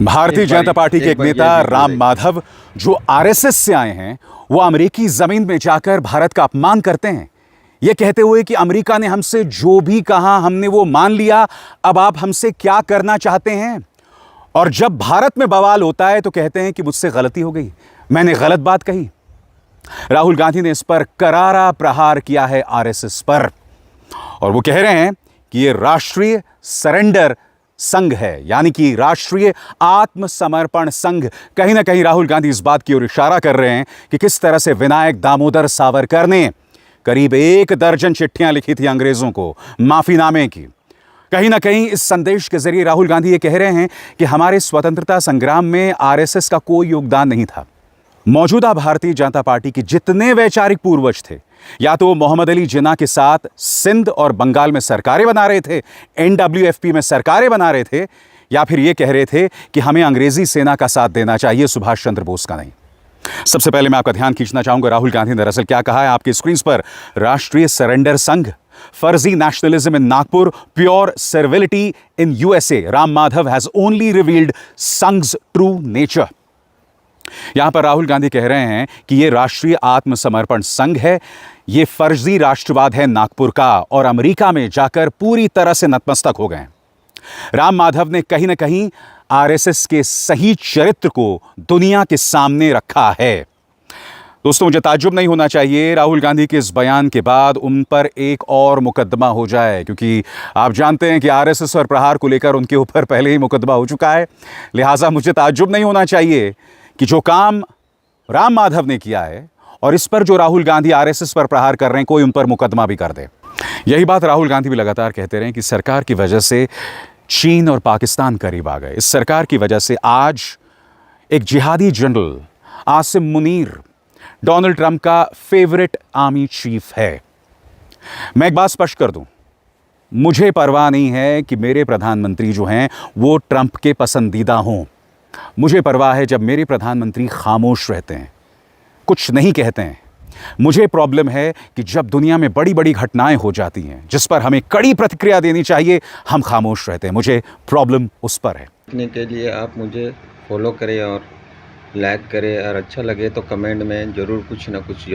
Bharatiya Janata party के एक नेता राम माधव जो आरएसएस से आए हैं, वो अमेरिकी जमीन में जाकर भारत का अपमान करते हैं, ये कहते हुए कि अमेरिका ने हमसे जो भी कहा हमने वो मान लिया, अब आप हमसे क्या करना चाहते हैं। और जब भारत में बवाल होता है तो कहते हैं कि मुझसे गलती हो गई, मैंने गलत बात कही। राहुल गांधी ने इस पर करारा प्रहार किया है आरएसएस पर, और वो कह रहे हैं कि ये राष्ट्रीय सरेंडर संघ है, यानी कि राष्ट्रीय आत्मसमर्पण संघ। कहीं ना कहीं राहुल गांधी इस बात की ओर इशारा कर रहे हैं कि किस तरह से विनायक दामोदर सावरकर ने करीब 1 दर्जन चिट्ठियां लिखी थी अंग्रेजों को माफीनामे की। कहीं ना कहीं इस संदेश के जरिए राहुल गांधी ये कह रहे हैं कि हमारे स्वतंत्रता संग्राम में आरएसएस का कोई योगदान नहीं था। मौजूदा भारतीय जनता पार्टी के जितने वैचारिक पूर्वज थे, या तो वो मोहम्मद अली जिन्ना के साथ सिंध और बंगाल में सरकारें बना रहे थे, एनडब्ल्यूएफपी में सरकारें बना रहे थे, या फिर ये कह रहे थे कि हमें अंग्रेजी सेना का साथ देना चाहिए, सुभाष चंद्र बोस का नहीं। सबसे पहले मैं आपका ध्यान खींचना चाहूंगा राहुल गांधी ने दरअसल क्या कहा है आपकी स्क्रीन पर। राष्ट्रीय सरेंडर संघ, फर्जी nationalism in Nagpur, pure servility in USA, Ram Madhav has only revealed Sangh's true nature. यहां पर राहुल गांधी कह रहे हैं कि यह राष्ट्रीय आत्मसमर्पण संघ है, यह फर्जी राष्ट्रवाद है नागपुर का, और अमेरिका में जाकर पूरी तरह से नतमस्तक हो गए। राम माधव ने कहीं ना कहीं आरएसएस के सही चरित्र को दुनिया के सामने रखा है। दोस्तों, मुझे ताज्जुब नहीं होना चाहिए राहुल गांधी के इस बयान के बाद उन पर एक और मुकदमा हो जाए, क्योंकि आप जानते हैं कि आरएसएस और प्रहार को लेकर उनके ऊपर पहले ही मुकदमा हो चुका है। लिहाजा मुझे ताज्जुब नहीं होना चाहिए कि जो काम राम माधव ने किया है और इस पर जो राहुल गांधी आरएसएस पर प्रहार कर रहे हैं, कोई उन पर मुकदमा भी कर दे। यही बात राहुल गांधी भी लगातार कहते रहे कि सरकार की वजह से चीन और पाकिस्तान करीब आ गए। इस सरकार की वजह से आज एक जिहादी general Asim Munir Donald Trump का फेवरेट आर्मी चीफ है। मैं एक बात स्पष्ट कर दूं, मुझे परवाह नहीं है कि मेरे प्रधानमंत्री जो हैं वो ट्रंप के पसंदीदा हों। मुझे परवाह है जब मेरे प्रधानमंत्री खामोश रहते हैं, कुछ नहीं कहते हैं। मुझे प्रॉब्लम है कि जब दुनिया में बड़ी बड़ी घटनाएं हो जाती हैं जिस पर हमें कड़ी प्रतिक्रिया देनी चाहिए, हम खामोश रहते हैं। मुझे प्रॉब्लम उस पर है। देखने के लिए आप मुझे फॉलो करें और लाइक करें, और अच्छा लगे तो कमेंट में ज़रूर कुछ ना कुछ